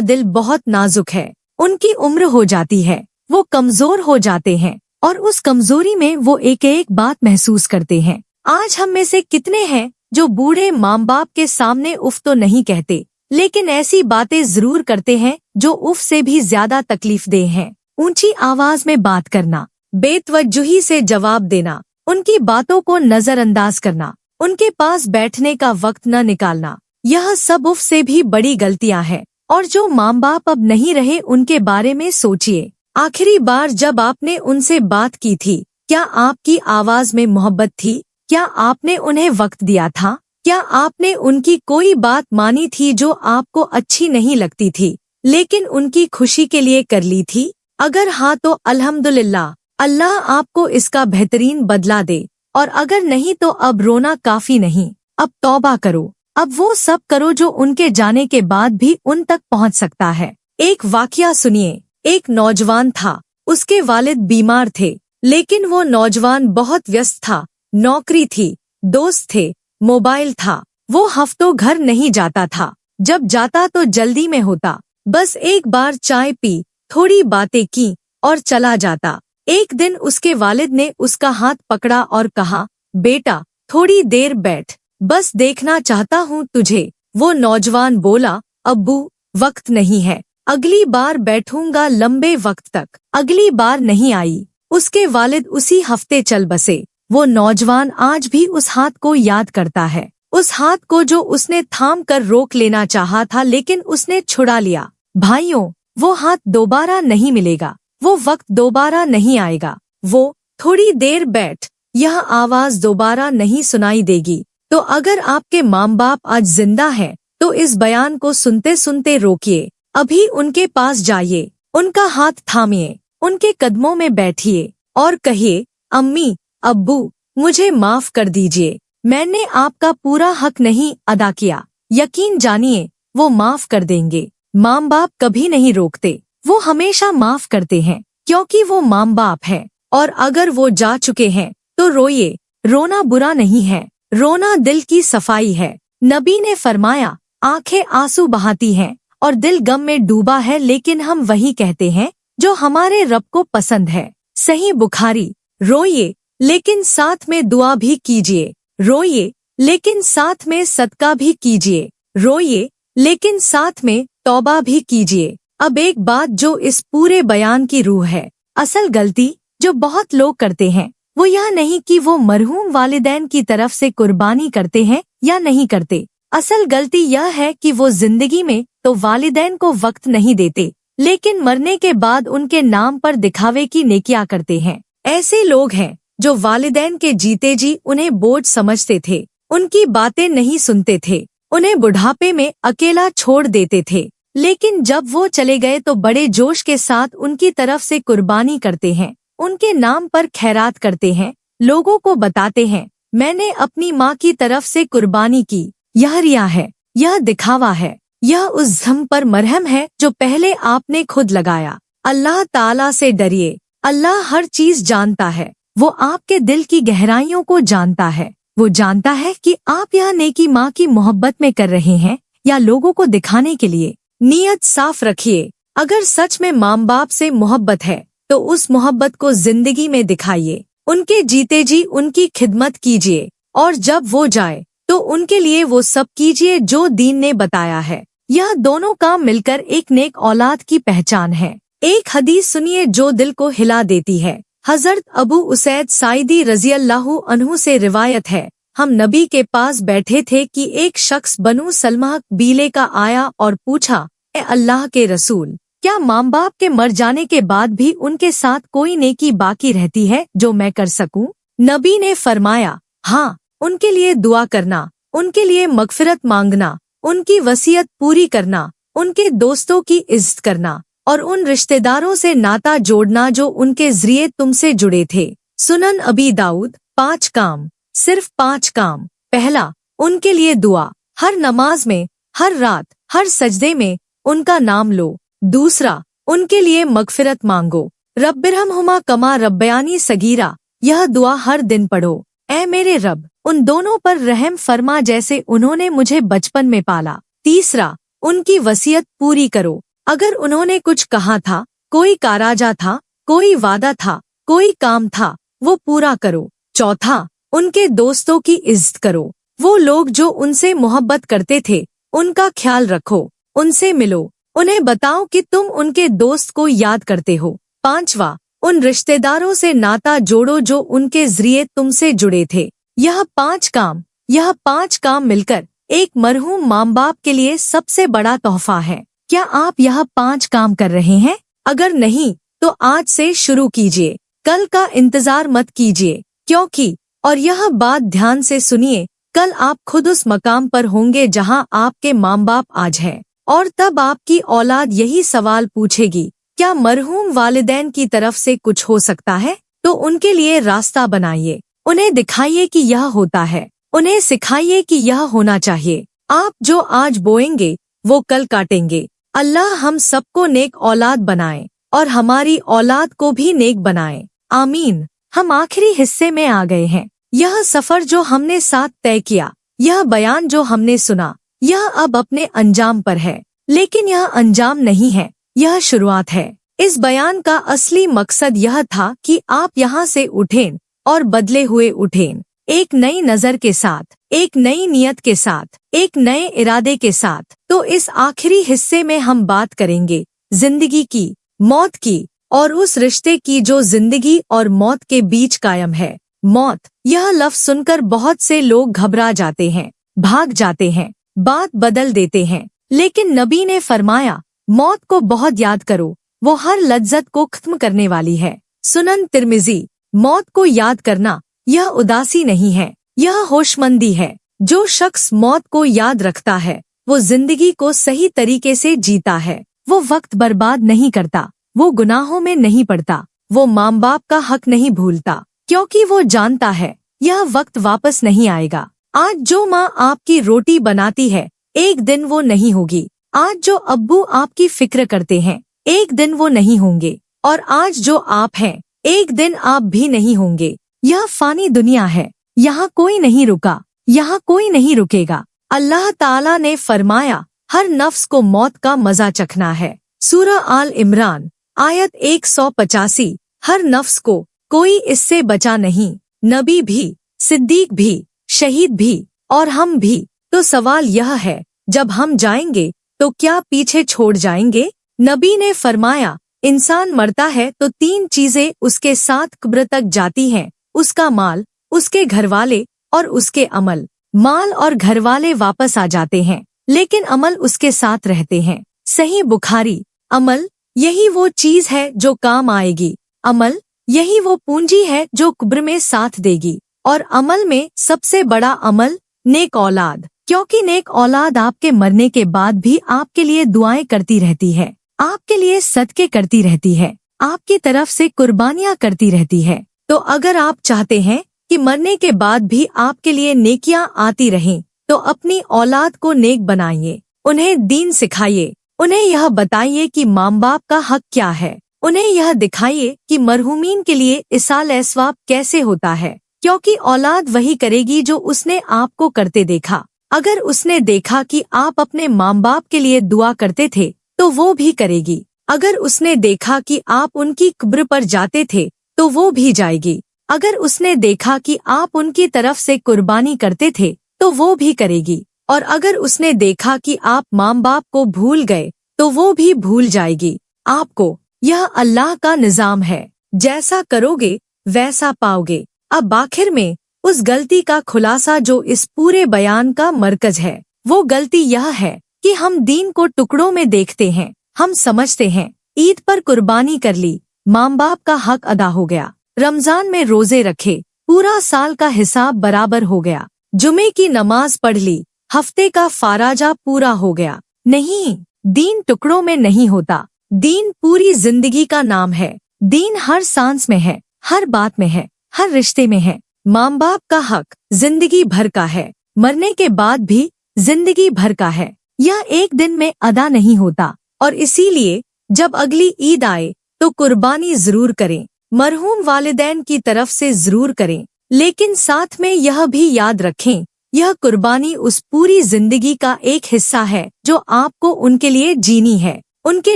दिल बहुत नाजुक है। उनकी उम्र हो जाती है, वो कमजोर हो जाते हैं, और उस कमजोरी में वो एक एक बात महसूस करते हैं। आज हम में से कितने हैं जो बूढ़े माँ बाप के सामने उफ तो नहीं कहते, लेकिन ऐसी बातें जरूर करते हैं जो उफ से भी ज्यादा तकलीफदेह हैं। ऊंची आवाज में बात करना, बेतवज्जुही से जवाब देना, उनकी बातों को नजरअंदाज करना, उनके पास बैठने का वक्त न निकालना, यह सब उफ से भी बड़ी गलतियां हैं। और जो माँ बाप अब नहीं रहे उनके बारे में सोचिए। आखिरी बार जब आपने उनसे बात की थी, क्या आपकी आवाज में मोहब्बत थी? क्या आपने उन्हें वक्त दिया था? क्या आपने उनकी कोई बात मानी थी जो आपको अच्छी नहीं लगती थी, लेकिन उनकी खुशी के लिए कर ली थी? अगर हाँ तो अल्हम्दुलिल्लाह, अल्लाह आपको इसका बेहतरीन बदला दे, और अगर नहीं तो अब रोना काफी नहीं, अब तौबा करो। अब वो सब करो जो उनके जाने के बाद भी उन तक पहुंच सकता है। एक वाकया सुनिए। एक नौजवान था, उसके वालिद बीमार थे, लेकिन वो नौजवान बहुत व्यस्त था। नौकरी थी, दोस्त थे, मोबाइल था। वो हफ्तों घर नहीं जाता था, जब जाता तो जल्दी में होता। बस एक बार चाय पी, थोड़ी बातें की और चला जाता। एक दिन उसके वालिद ने उसका हाथ पकड़ा और कहा, बेटा थोड़ी देर बैठ, बस देखना चाहता हूँ तुझे। वो नौजवान बोला, अब्बू वक्त नहीं है, अगली बार बैठूंगा लंबे वक्त तक। अगली बार नहीं आई। उसके वालिद उसी हफ्ते चल बसे। वो नौजवान आज भी उस हाथ को याद करता है, उस हाथ को जो उसने थाम कर रोक लेना चाहा था लेकिन उसने छुड़ा लिया। भाइयों, वो हाथ दोबारा नहीं मिलेगा, वो वक्त दोबारा नहीं आएगा। वो थोड़ी देर बैठ, यह आवाज दोबारा नहीं सुनाई देगी। तो अगर आपके माँ बाप आज जिंदा हैं, तो इस बयान को सुनते सुनते रोकिए, अभी उनके पास जाइए, उनका हाथ थामिए, उनके कदमों में बैठिए और कहिए, अम्मी अब्बू मुझे माफ कर दीजिए, मैंने आपका पूरा हक नहीं अदा किया। यकीन जानिए वो माफ कर देंगे। माँ बाप कभी नहीं रोकते, वो हमेशा माफ करते हैं, क्योंकि वो माँ बाप है। और अगर वो जा चुके हैं तो रोइए, रोना बुरा नहीं है, रोना दिल की सफाई है। नबी ने फरमाया, आंखें आंसू बहाती हैं और दिल गम में डूबा है, लेकिन हम वही कहते हैं जो हमारे रब को पसंद है। सही बुखारी। रोइए लेकिन साथ में दुआ भी कीजिए, रोइए लेकिन साथ में सदका भी कीजिए, रोइए लेकिन साथ में तौबा भी कीजिए। अब एक बात जो इस पूरे बयान की रूह है, असल गलती जो बहुत लोग करते हैं वो यह नहीं कि वो मरहूम वालिदैन की तरफ से कुर्बानी करते हैं या नहीं करते। असल गलती यह है कि वो जिंदगी में तो वालिदैन को वक्त नहीं देते, लेकिन मरने के बाद उनके नाम पर दिखावे की नेकियां करते हैं। ऐसे लोग हैं जो वालिदैन के जीते जी उन्हें बोझ समझते थे, उनकी बातें नहीं सुनते थे, उन्हें बुढ़ापे में अकेला छोड़ देते थे, लेकिन जब वो चले गए तो बड़े जोश के साथ उनकी तरफ से कुर्बानी करते हैं, उनके नाम पर खैरात करते हैं, लोगों को बताते हैं, मैंने अपनी माँ की तरफ से कुर्बानी की। यह रिया है, यह दिखावा है, यह उस धम पर मरहम है जो पहले आपने खुद लगाया। अल्लाह ताला से डरिए, अल्लाह हर चीज जानता है, वो आपके दिल की गहराइयों को जानता है। वो जानता है कि आप यह नेकी माँ की मोहब्बत में कर रहे हैं या लोगों को दिखाने के लिए। नीयत साफ रखिए, अगर सच में माँ बाप से मोहब्बत है तो उस मोहब्बत को जिंदगी में दिखाइए, उनके जीते जी उनकी खिदमत कीजिए, और जब वो जाए तो उनके लिए वो सब कीजिए जो दीन ने बताया है। यह दोनों काम मिलकर एक नेक औलाद की पहचान है। एक हदीस सुनिए जो दिल को हिला देती है। हजरत अबू उसैद साइदी रजी अल्लाहु अन्हु से रिवायत है, हम नबी के पास बैठे थे कि एक शख्स बनु सलमा कबीले का आया और पूछा, ए अल्लाह के रसूल, क्या माँ बाप के मर जाने के बाद भी उनके साथ कोई नेकी बाकी रहती है जो मैं कर सकूं? नबी ने फरमाया, हाँ, उनके लिए दुआ करना, उनके लिए मगफिरत मांगना, उनकी वसीयत पूरी करना, उनके दोस्तों की इज्जत करना और उन रिश्तेदारों से नाता जोड़ना जो उनके जरिए तुमसे जुड़े थे। सुनन अबी दाऊद। 5 काम, सिर्फ 5 काम। पहला, उनके लिए दुआ, हर नमाज में, हर रात, हर सजदे में उनका नाम लो। दूसरा, उनके लिए मगफिरत मांगो, रब्बिरहमहुमा कमा रब्बयानी सगीरा, यह दुआ हर दिन पढ़ो। ऐ मेरे रब, उन दोनों पर रहम फरमा जैसे उन्होंने मुझे बचपन में पाला। तीसरा, उनकी वसीयत पूरी करो, अगर उन्होंने कुछ कहा था, कोई काराजा था, कोई वादा था, कोई काम था, वो पूरा करो। चौथा, उनके दोस्तों की इज्जत करो, वो लोग जो उनसे मोहब्बत करते थे उनका ख्याल रखो, उनसे मिलो, उन्हें बताओ कि तुम उनके दोस्त को याद करते हो। पांचवा, उन रिश्तेदारों से नाता जोड़ो जो उनके जरिए तुमसे जुड़े थे। यह पांच काम मिलकर एक मरहूम माँ बाप के लिए सबसे बड़ा तोहफा है। क्या आप यह 5 काम कर रहे हैं? अगर नहीं तो आज से शुरू कीजिए, कल का इंतजार मत कीजिए, क्योंकि और यह बात ध्यान से सुनिए, कल आप खुद उस मकाम पर होंगे जहां आपके माँ बाप आज हैं, और तब आपकी औलाद यही सवाल पूछेगी, क्या मरहूम वालिदैन की तरफ से कुछ हो सकता है? तो उनके लिए रास्ता बनाइए, उन्हें दिखाइए कि यह होता है, उन्हें सिखाइए कि यह होना चाहिए। आप जो आज बोएंगे वो कल काटेंगे। अल्लाह हम सबको नेक औलाद बनाए और हमारी औलाद को भी नेक बनाए, आमीन। हम आखिरी हिस्से में आ गए हैं। यह सफर जो हमने साथ तय किया, यह बयान जो हमने सुना, यह अब अपने अंजाम पर है, लेकिन यह अंजाम नहीं है, यह शुरुआत है। इस बयान का असली मकसद यह था कि आप यहाँ से उठें और बदले हुए उठें, एक नई नजर के साथ, एक नई नियत के साथ, एक नए इरादे के साथ। तो इस आखिरी हिस्से में हम बात करेंगे जिंदगी की, मौत की और उस रिश्ते की जो जिंदगी और मौत के बीच कायम है। मौत, यह लफ्ज सुनकर बहुत से लोग घबरा जाते हैं, भाग जाते हैं, बात बदल देते हैं, लेकिन नबी ने फरमाया, मौत को बहुत याद करो, वो हर लज्जत को खत्म करने वाली है। सुनन तिर्मिजी। मौत को याद करना यह उदासी नहीं है, यह होशमंदी है। जो शख्स मौत को याद रखता है वो जिंदगी को सही तरीके से जीता है, वो वक्त बर्बाद नहीं करता, वो गुनाहों में नहीं पड़ता, वो माँ बाप का हक नहीं भूलता, क्योंकि वो जानता है यह वक्त वापस नहीं आएगा। आज जो माँ आपकी रोटी बनाती है एक दिन वो नहीं होगी, आज जो अब्बू आपकी फिक्र करते हैं एक दिन वो नहीं होंगे, और आज जो आप हैं एक दिन आप भी नहीं होंगे। यह फानी दुनिया है, यहाँ कोई नहीं रुका, यहाँ कोई नहीं रुकेगा। अल्लाह ताला ने फरमाया, हर नफ्स को मौत का मजा चखना है। सूरह आल इमरान आयत 185। हर नफ्स को कोई इससे बचा नहीं, नबी भी, सिद्दीक भी, शहीद भी और हम भी। तो सवाल यह है, जब हम जाएंगे तो क्या पीछे छोड़ जाएंगे? नबी ने फरमाया, इंसान मरता है तो 3 चीजें उसके साथ कब्र तक जाती हैं, उसका माल, उसके घरवाले और उसके अमल। माल और घरवाले वापस आ जाते हैं, लेकिन अमल उसके साथ रहते हैं। सही बुखारी। अमल, यही वो चीज है जो काम आएगी, अमल यही वो पूंजी है जो कब्र में साथ देगी, और अमल में सबसे बड़ा अमल नेक औलाद, क्योंकि नेक औलाद आपके मरने के बाद भी आपके लिए दुआएं करती रहती है, आपके लिए सदके करती रहती है, आपकी तरफ से कुर्बानियां करती रहती है। तो अगर आप चाहते हैं कि मरने के बाद भी आपके लिए नेकियां आती रहें, तो अपनी औलाद को नेक बनाइए, उन्हें दीन सिखाइए, उन्हें यह बताइए कि माँ बाप का हक क्या है, उन्हें यह दिखाइए कि मरहूमीन के लिए इसाल अस्वाब कैसे होता है, क्योंकि औलाद वही करेगी जो उसने आपको करते देखा। अगर उसने देखा कि आप अपने माँ बाप के लिए दुआ करते थे तो वो भी करेगी, अगर उसने देखा कि आप उनकी कब्र पर जाते थे तो वो भी जाएगी, अगर उसने देखा कि आप उनकी तरफ से कुर्बानी करते थे तो वो भी करेगी, और अगर उसने देखा कि आप माँ बाप को भूल गए तो वो भी भूल जाएगी आपको। यह अल्लाह का निजाम है, जैसा करोगे वैसा पाओगे। अब आखिर में उस गलती का खुलासा जो इस पूरे बयान का मरकज है, वो गलती यह है कि हम दीन को टुकड़ों में देखते हैं। हम समझते हैं ईद पर कुर्बानी कर ली, माँ बाप का हक अदा हो गया, रमजान में रोजे रखे, पूरा साल का हिसाब बराबर हो गया, जुमे की नमाज पढ़ ली, हफ्ते का फाराजा पूरा हो गया। नहीं, दीन टुकड़ों में नहीं होता, दीन पूरी जिंदगी का नाम है। दीन हर सांस में है, हर बात में है, हर रिश्ते में है। माँ बाप का हक जिंदगी भर का है, मरने के बाद भी जिंदगी भर का है। यह एक दिन में अदा नहीं होता और इसीलिए जब अगली ईद आए तो कुर्बानी जरूर करें। मरहूम वालिदैन की तरफ से जरूर करें, लेकिन साथ में यह भी याद रखें यह कुर्बानी उस पूरी जिंदगी का एक हिस्सा है जो आपको उनके लिए जीनी है। उनके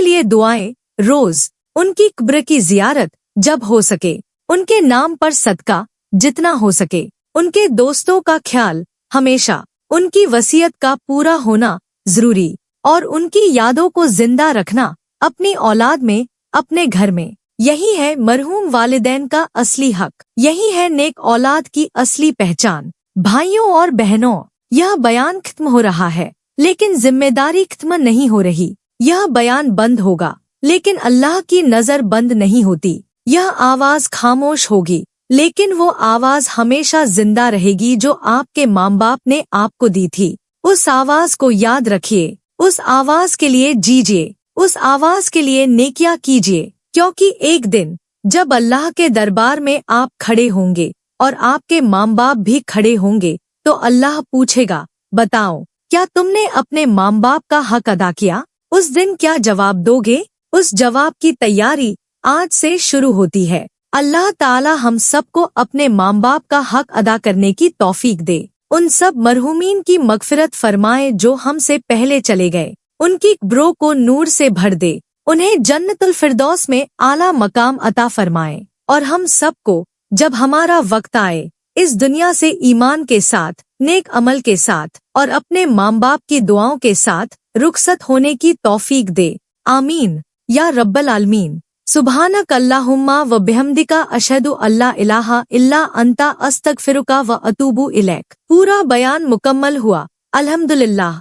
लिए दुआएं रोज, उनकी कब्र की जियारत जब हो सके, उनके नाम पर सदका जितना हो सके, उनके दोस्तों का ख्याल हमेशा, उनकी वसीयत का पूरा होना जरूरी और उनकी यादों को जिंदा रखना अपनी औलाद में, अपने घर में। यही है मरहूम वालिदैन का असली हक, यही है नेक औलाद की असली पहचान। भाइयों और बहनों, यह बयान खत्म हो रहा है लेकिन जिम्मेदारी खत्म नहीं हो रही। यह बयान बंद होगा लेकिन अल्लाह की नजर बंद नहीं होती। यह आवाज खामोश होगी लेकिन वो आवाज हमेशा जिंदा रहेगी जो आपके माँ बाप ने आपको दी थी। उस आवाज को याद रखिए, उस आवाज के लिए जीजिए, उस आवाज के लिए नेकियां कीजिए, क्योंकि एक दिन जब अल्लाह के दरबार में आप खड़े होंगे और आपके माँ बाप भी खड़े होंगे तो अल्लाह पूछेगा, बताओ क्या तुमने अपने माँ बाप का हक अदा किया? उस दिन क्या जवाब दोगे? उस जवाब की तैयारी आज से शुरू होती है। अल्लाह ताला हम सबको अपने माँ बाप का हक अदा करने की तौफीक दे। उन सब मरहूमीन की मगफिरत फरमाए जो हमसे पहले चले गए। उनकी कब्रों को नूर से भर दे, उन्हें जन्नतुल फिरदौस में आला मकाम अता फरमाए और हम सबको जब हमारा वक्त आए इस दुनिया से ईमान के साथ, नेक अमल के साथ और अपने माँ बाप की दुआओं के साथ रुखसत होने की तौफीक दे। आमीन या रब्बल आलमीन। सुब्हानक अल्लाहुम्मा व बिहम्दिका अशहदु अल्ला इलाहा इल्ला अंता अस्तगफिरुका व अतूबु इलैक। पूरा बयान मुकम्मल हुआ। अल्हम्दुलिल्लाह।